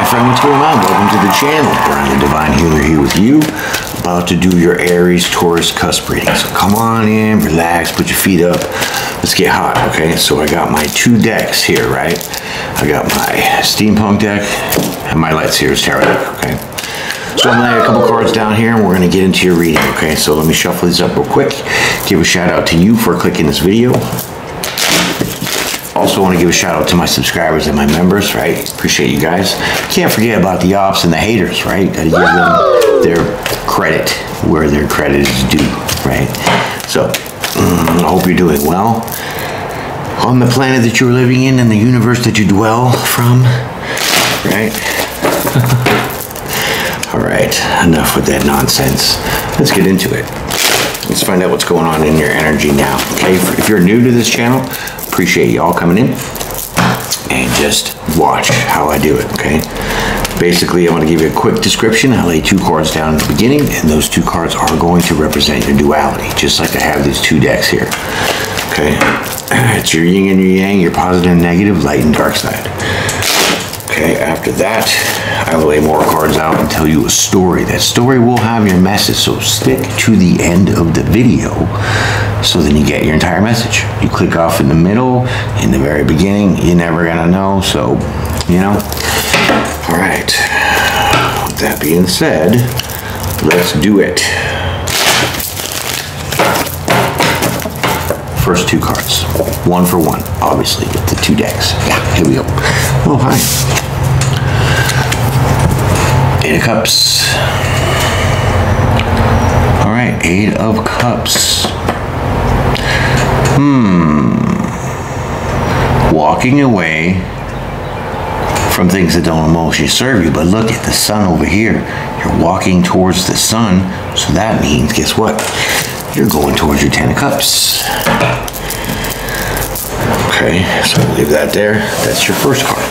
friend, what's going on? Welcome to the channel. Brian the Divine Healer here with you. About to do your Aries Taurus cusp reading. So come on in, relax, put your feet up. Let's get hot, okay? So I got my two decks here, right? I got my Steampunk deck and my Let's Hear Tarot deck, okay? So I'm gonna lay a couple cards down here and we're gonna get into your reading, okay? So let me shuffle these up real quick. Give a shout out to you for clicking this video. Also want to give a shout out to my subscribers and my members, right? Appreciate you guys. Can't forget about the ops and the haters, right? Gotta give them their credit where their credit is due, right? So, I hope you're doing well on the planet that you're living in and the universe that you dwell from, right? All right, enough with that nonsense. Let's get into it. Let's find out what's going on in your energy now, okay? If you're new to this channel, appreciate y'all coming in and just watch how I do it, okay? Basically, I want to give you a quick description. I lay two cards down in the beginning, and those two cards are going to represent your duality, just like I have these two decks here, okay? It's your yin and your yang, your positive and negative, light and dark side. Okay, after that, I will lay more cards out and tell you a story. That story will have your message, so stick to the end of the video so then you get your entire message. You click off in the middle, in the very beginning, you're never gonna know, so, you know. All right, with that being said, let's do it. First two cards, one for one, obviously, with the two decks. Yeah, here we go. Oh, hi. Eight of Cups. All right, Eight of Cups. Walking away from things that don't emotionally serve you, but look at the sun over here. You're walking towards the sun, so that means, guess what? You're going towards your Ten of Cups. Okay, so we'll leave that there. That's your first card.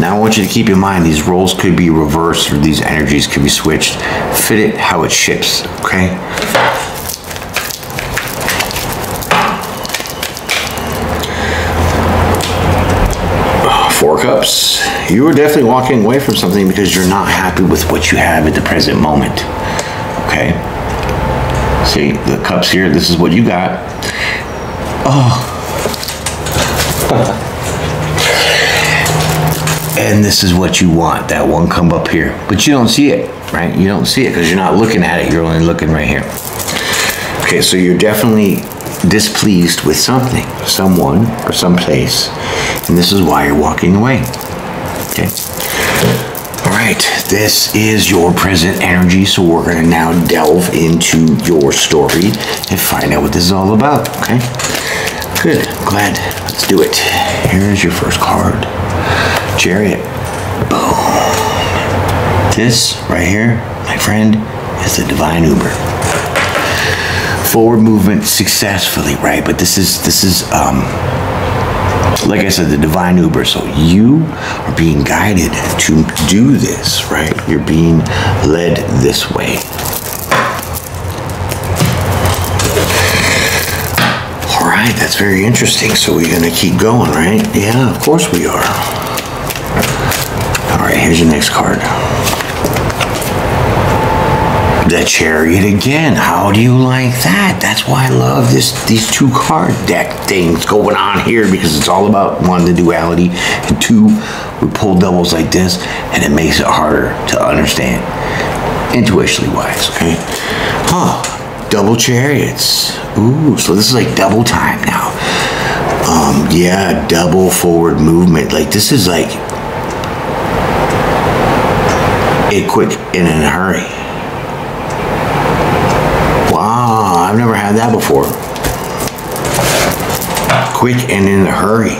Now I want you to keep in mind these roles could be reversed or these energies could be switched. Fit it how it ships, okay? Four Cups. You are definitely walking away from something because you're not happy with what you have at the present moment, okay? See, the cups here, this is what you got. Oh. And this is what you want, that one come up here. But you don't see it, right? You don't see it because you're not looking at it, you're only looking right here. Okay, so you're definitely displeased with something, someone, or someplace, and this is why you're walking away, okay? All right, this is your present energy, so we're gonna now delve into your story and find out what this is all about, okay? Good, glad, let's do it. Here's your first card, Chariot, boom. This right here, my friend, is the Divine Uber. Forward movement successfully, right? But this is like I said, the Divine Uber. So you are being guided to do this, right? You're being led this way. All right, that's very interesting. So we're gonna keep going, right? Yeah, of course we are. All right, here's your next card. The Chariot again. How do you like that? That's why I love these two card deck things going on here, because it's all about one, the duality, and two, we pull doubles like this and it makes it harder to understand intuitionally wise, okay? Huh, double chariots. Ooh, so this is like double time now. Yeah, double forward movement. Like this is like a quick and in a hurry. Wow, I've never had that before. Quick and in a hurry.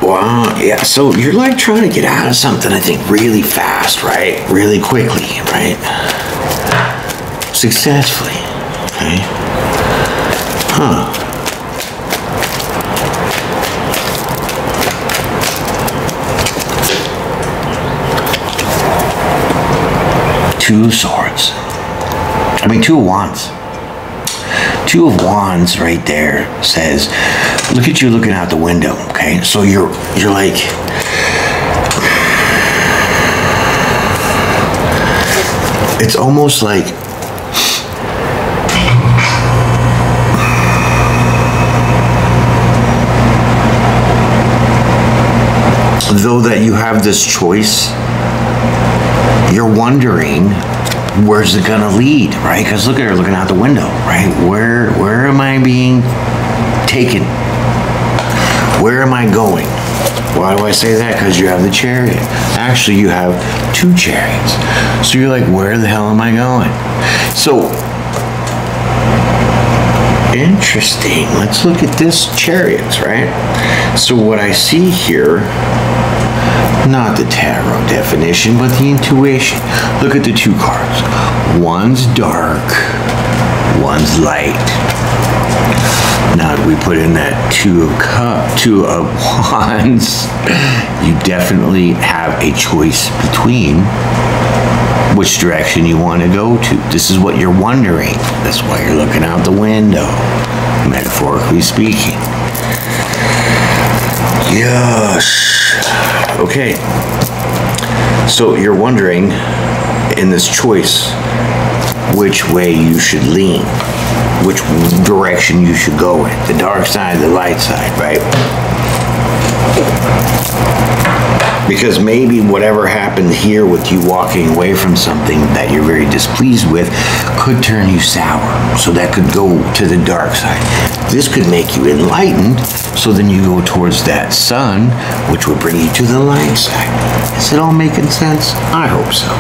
Wow, yeah, so you're like trying to get out of something, I think, really fast, right? Really quickly, right? Successfully, okay? Huh. Two Swords. I mean, Two of Wands. Two of Wands right there says, look at you looking out the window, okay? So you're like, it's almost like though that you have this choice, you're wondering where's it gonna lead, right? Because look at her looking out the window, right? Where am I being taken? Where am I going? Why do I say that? Because you have the Chariot. Actually, you have 2 chariots. So you're like, where the hell am I going? So, interesting. Let's look at this Chariots, right? So what I see here, not the tarot definition, but the intuition. Look at the 2 cards. One's dark, one's light. Now we put in that 2 of Wands. You definitely have a choice between which direction you want to go to. This is what you're wondering. That's why you're looking out the window, metaphorically speaking. Yes. Okay. So you're wondering in this choice which way you should lean, which direction you should go in, the dark side, the light side, right? Because maybe whatever happened here with you walking away from something that you're very displeased with could turn you sour. So that could go to the dark side. This could make you enlightened, so then you go towards that sun, which would bring you to the light side. Is it all making sense? I hope so.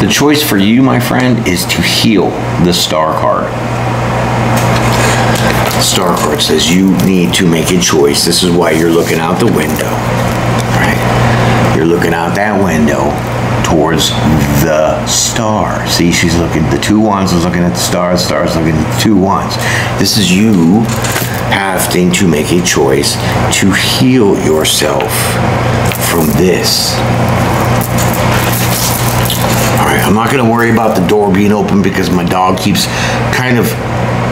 The choice for you, my friend, is to heal the Star card. Star card says you need to make a choice. This is why you're looking out the window, right? You're looking out that window towards the star. See, she's looking, the 2 wands is looking at the star is looking at the 2 wands. This is you having to make a choice to heal yourself from this. I'm not going to worry about the door being open because my dog keeps kind of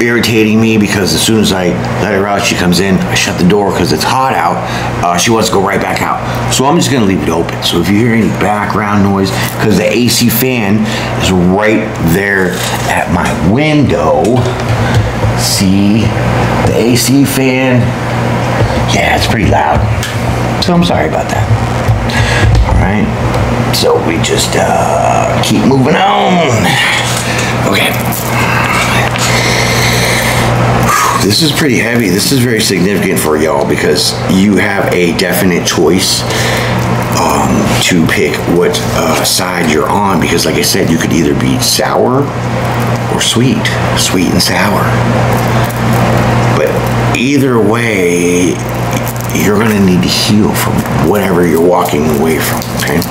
irritating me, because as soon as I let her out, she comes in. I shut the door because it's hot out. She wants to go right back out. So I'm just going to leave it open. So if you hear any background noise, because the AC fan is right there at my window. See the AC fan? Yeah, it's pretty loud. So I'm sorry about that. All right. So we just keep moving on. Okay. This is pretty heavy. This is very significant for y'all because you have a definite choice to pick what side you're on, because like I said, you could either be sour or sweet and sour. But either way, you're going to need to heal from whatever you're walking away from, okay?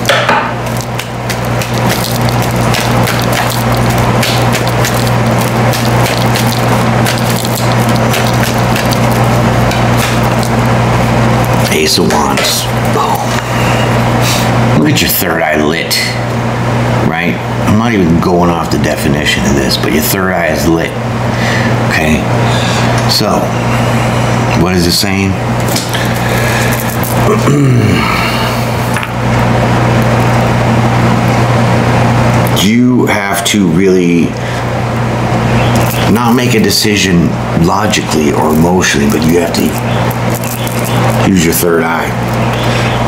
Ace of Wands. Boom. Look at your 3rd eye lit, right? I'm not even going off the definition of this, but your 3rd eye is lit, okay? So, what is it saying? You have to really not make a decision logically or emotionally, but you have to use your 3rd eye,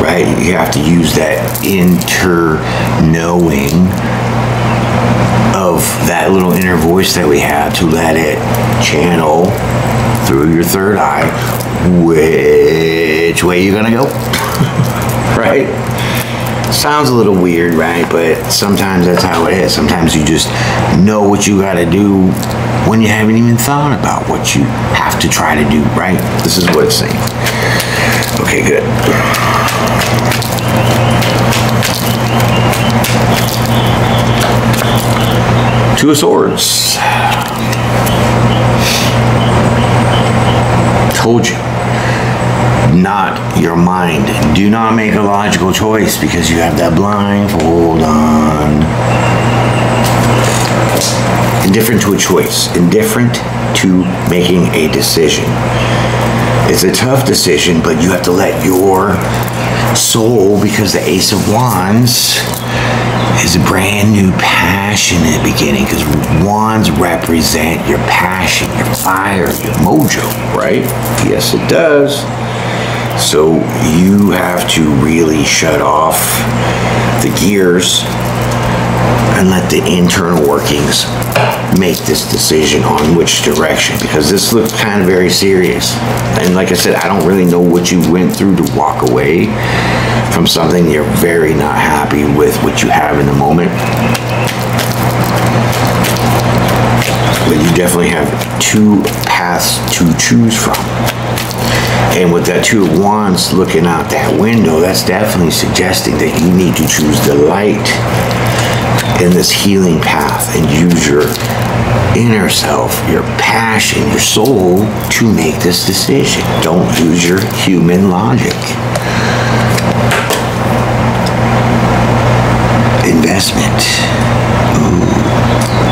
right? You have to use that inter-knowing of that little inner voice that we have to let it channel through your 3rd eye which way you're gonna go. Right? Sounds a little weird, right? But sometimes that's how it is. Sometimes you just know what you gotta do when you haven't even thought about what you have to try to do, right? This is what it's saying. Okay, good. Two of Swords. Told you. not your mind. Do not make a logical choice because you have that blindfold on. Indifferent to a choice. Indifferent to making a decision. It's a tough decision, but you have to let your soul, because the Ace of Wands is a brand new passionate beginning, because wands represent your passion, your fire, your mojo, right? Yes, it does. So you have to really shut off the gears and let the internal workings make this decision on which direction, because this looks kind of very serious. And like I said, I don't really know what you went through to walk away from something. You're very not happy with what you have in the moment. But you definitely have two paths to choose from. And with that Two of Wands looking out that window, that's definitely suggesting that you need to choose the light in this healing path and use your inner self, your passion, your soul to make this decision. Don't use your human logic. Investment. Ooh.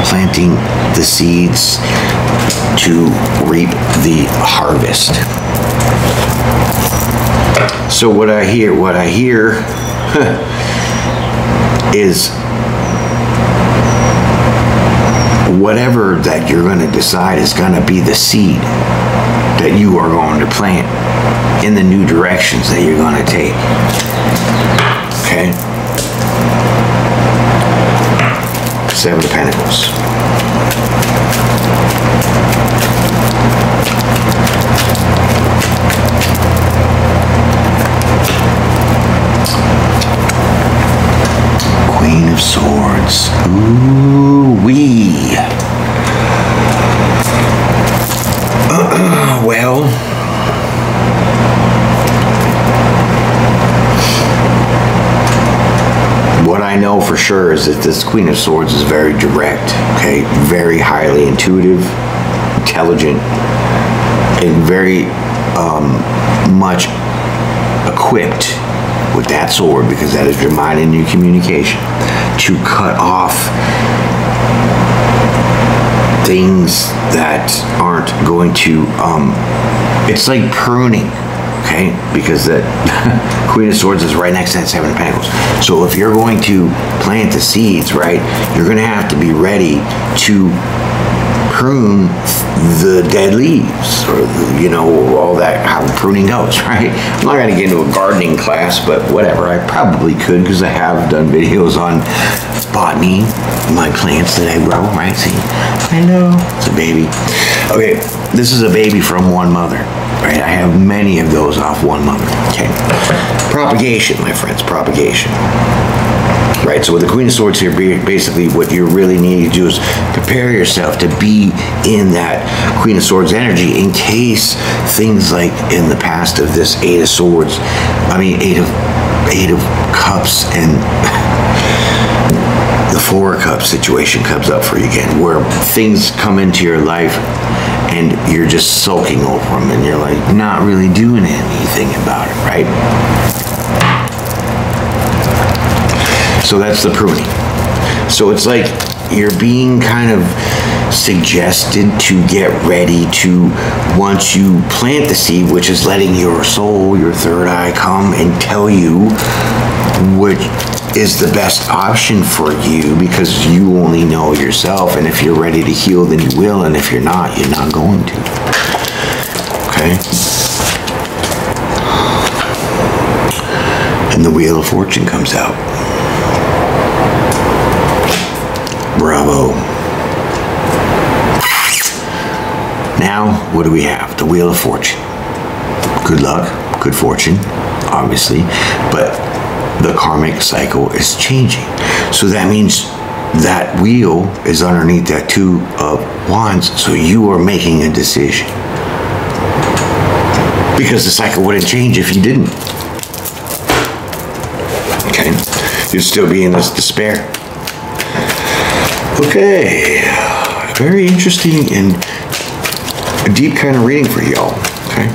Planting the seeds to reap the harvest. So what I hear is whatever that you're going to decide is going to be the seed that you are going to plant in the new directions that you're going to take. Okay? Seven of Pentacles. Queen of Swords. Ooh-wee. Well, what I know for sure is that this Queen of Swords is very direct, okay? Very highly intuitive, intelligent, and very much equipped with that sword, because that is your mind and your communication, to cut off things that aren't going to, it's like pruning, okay? Because that Queen of Swords is right next to that Seven of Pentacles. So if you're going to plant the seeds, right, you're going to have to be ready to prune the dead leaves, or you know, all that, how pruning goes, right? I'm not going to get into a gardening class, but whatever, I probably could, because I have done videos on botany, my plants that I grow, right? See, I know, it's a baby. Okay, this is a baby from one mother, right? I have many of those off one mother, okay? Propagation, my friends, propagation. Right, so with the Queen of Swords here, basically what you really need to do is prepare yourself to be in that Queen of Swords energy in case things like in the past of this Eight of Swords, Eight of Cups and the Four of Cups situation comes up for you again, where things come into your life and you're just sulking over them and you're like not really doing anything about it, right? So that's the pruning. So it's like you're being kind of suggested to get ready to, once you plant the seed, which is letting your soul, your third eye, come and tell you what is the best option for you, because you only know yourself, and if you're ready to heal, then you will, and if you're not going to. Okay? And the Wheel of Fortune comes out. Bravo. Now, what do we have? The Wheel of Fortune. Good luck, good fortune, obviously, but the karmic cycle is changing. So that means that wheel is underneath that Two of Wands, so you are making a decision. Because the cycle wouldn't change if you didn't. Okay? You'd still be in this despair. Okay, very interesting and a deep kind of reading for y'all, okay?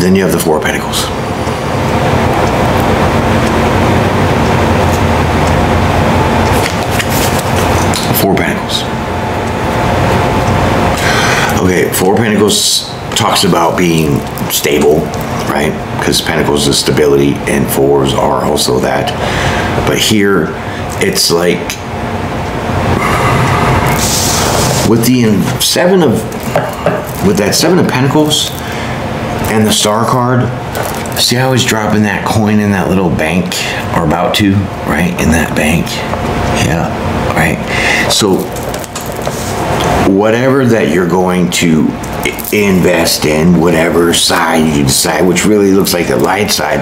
Then you have the Four of Pentacles. Four of Pentacles. Okay, Four of Pentacles talks about being stable, right? Because Pentacles is stability and fours are also that. But here, it's like with that Seven of Pentacles and the Star card. See how he's dropping that coin in that little bank, or about to, right? In that bank. Yeah, right. So whatever that you're going to invest in, whatever side you decide, which really looks like the light side,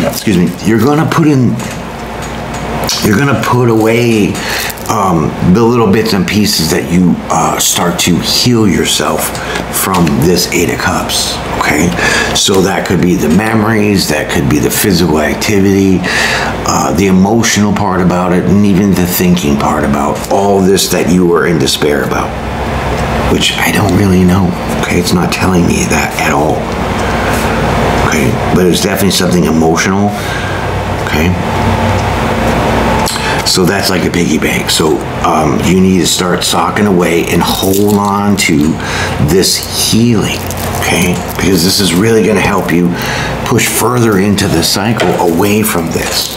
excuse me, you're gonna put away the little bits and pieces that you start to heal yourself from this Eight of Cups, okay? So that could be the memories, that could be the physical activity, the emotional part about it, and even the thinking part about all this that you were in despair about, which I don't really know, okay? It's not telling me that at all, okay? But it's definitely something emotional, okay? So that's like a piggy bank. So you need to start socking away and hold on to this healing, okay? Because this is really going to help you push further into the cycle away from this.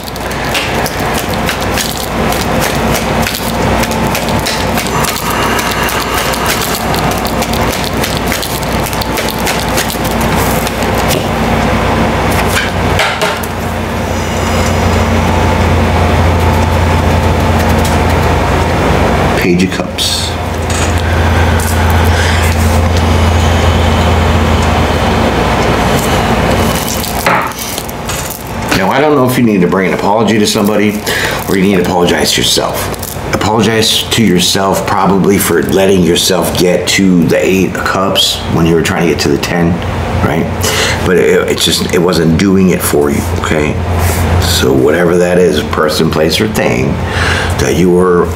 Page of Cups. Now, I don't know if you need to bring an apology to somebody or you need to apologize to yourself. Apologize to yourself probably for letting yourself get to the Eight of Cups when you were trying to get to the 10, right? But it wasn't doing it for you, okay? So whatever that is, person, place, or thing that you were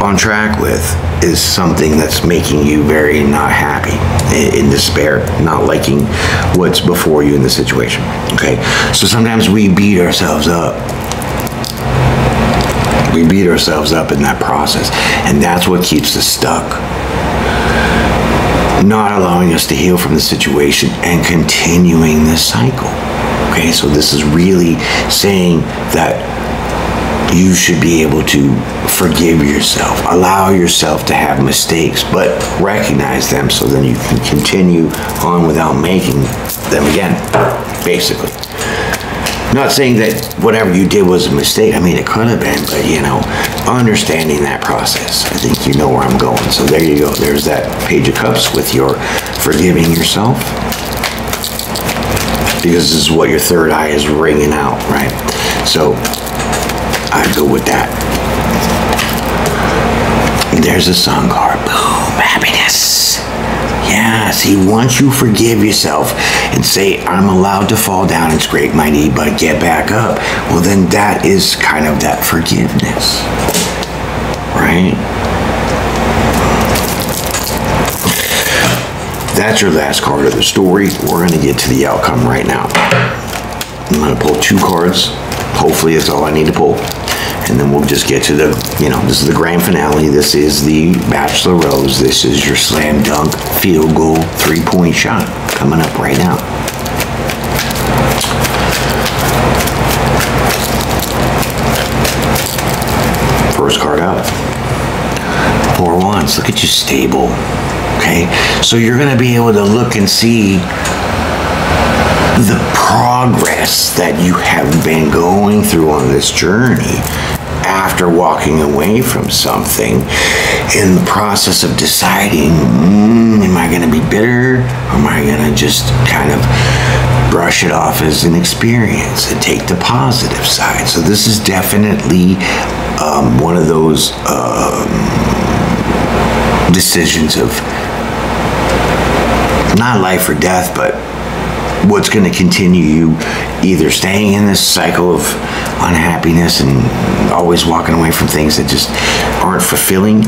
on track with is something that's making you very not happy, in despair, not liking what's before you in the situation, okay? So sometimes we beat ourselves up. We beat ourselves up in that process, and that's what keeps us stuck. Not allowing us to heal from the situation and continuing this cycle. Okay, so this is really saying that you should be able to forgive yourself, allow yourself to have mistakes, but recognize them so then you can continue on without making them again, basically. Not saying that whatever you did was a mistake. I mean, it could have been, but you know, understanding that process. I think you know where I'm going. So there you go. There's that Page of Cups with your forgiving yourself. Because this is what your third eye is ringing out, right? So I'd go with that. And there's a Sun card. Boom, happiness. Yeah, see, once you forgive yourself and say, I'm allowed to fall down and scrape my knee, but get back up, well, then that is kind of that forgiveness, right? That's your last card of the story. We're going to get to the outcome right now. I'm going to pull 2 cards. Hopefully, that's all I need to pull. And then we'll just get to the, you know, this is the grand finale. This is the Bachelor Rose. This is your slam dunk, field goal, 3-point shot coming up right now. First card out. 4 of Wands. Look at you, stable. Okay, so you're going to be able to look and see the progress that you have been going through on this journey after walking away from something, in the process of deciding, am I going to be bitter, or am I going to just kind of brush it off as an experience and take the positive side? So this is definitely one of those decisions of not life or death, but what's going to continue you either staying in this cycle of unhappiness and always walking away from things that just aren't fulfilling,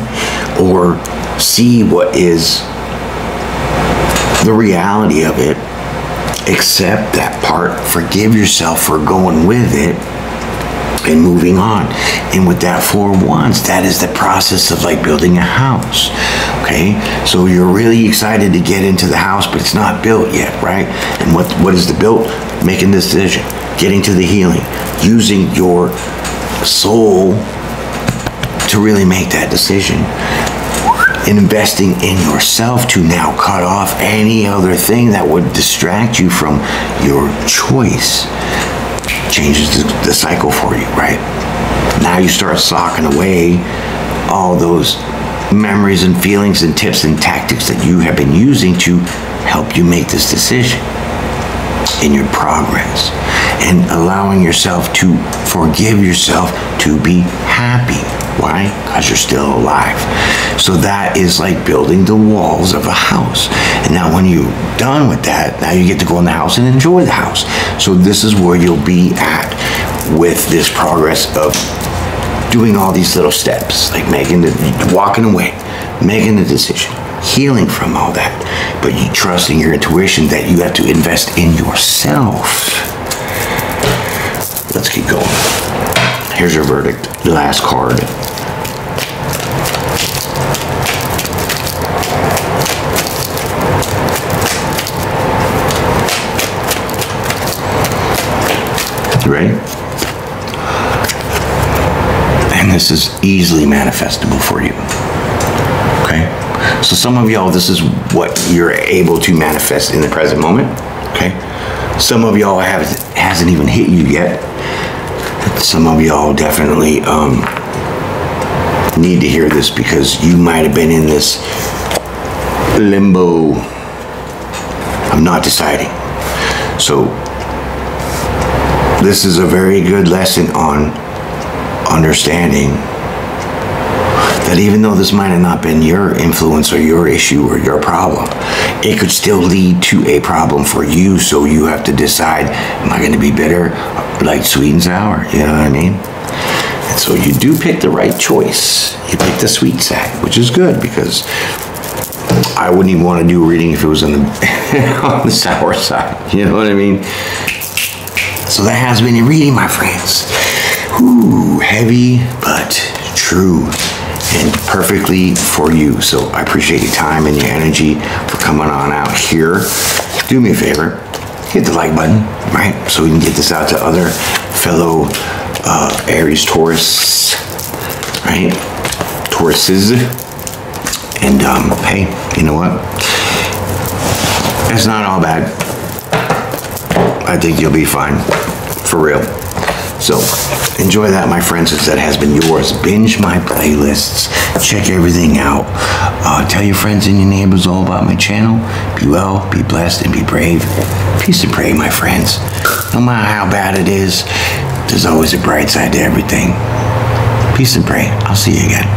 or see what is the reality of it, accept that part, forgive yourself for going with it, and moving on. And with that 4 of Wands, that is the process of like building a house. Okay, so you're really excited to get into the house, but it's not built yet, right? And what is the built? Making the decision, getting to the healing, using your soul to really make that decision, investing in yourself to now cut off any other thing that would distract you from your choice. Changes the cycle for you, right? Now you start socking away all those memories and feelings and tips and tactics that you have been using to help you make this decision in your progress, and allowing yourself to forgive yourself to be happy. Why? Because you're still alive. So that is like building the walls of a house. And now when you're done with that, now you get to go in the house and enjoy the house. So this is where you'll be at with this progress of doing all these little steps, like walking away, making the decision, healing from all that, but you trusting your intuition that you have to invest in yourself. Let's keep going. Here's your verdict, the last card. You ready? And this is easily manifestable for you. Okay? So some of y'all, this is what you're able to manifest in the present moment. Okay? Some of y'all hasn't even hit you yet. Some of y'all definitely need to hear this, because you might have been in this limbo. I'm not deciding. So this is a very good lesson on understanding that even though this might have not been your influence or your issue or your problem, it could still lead to a problem for you. So you have to decide, am I going to be bitter, like sweet and sour? You know what I mean? And so you do pick the right choice. You pick the sweet side, which is good, because I wouldn't even want to do a reading if it was on the, on the sour side. You know what I mean? So that has been a reading, my friends. Ooh, heavy, but true, and perfectly for you. So I appreciate your time and your energy for coming on out here. Do me a favor, hit the like button, right? So we can get this out to other fellow Aries Taurus, right? Tauruses. And hey, you know what? It's not all bad. I think you'll be fine, for real. So enjoy that, my friends, as that has been yours. Binge my playlists, check everything out. Tell your friends and your neighbors all about my channel. Be well, be blessed, and be brave. Peace and pray, my friends. No matter how bad it is, there's always a bright side to everything. Peace and pray. I'll see you again.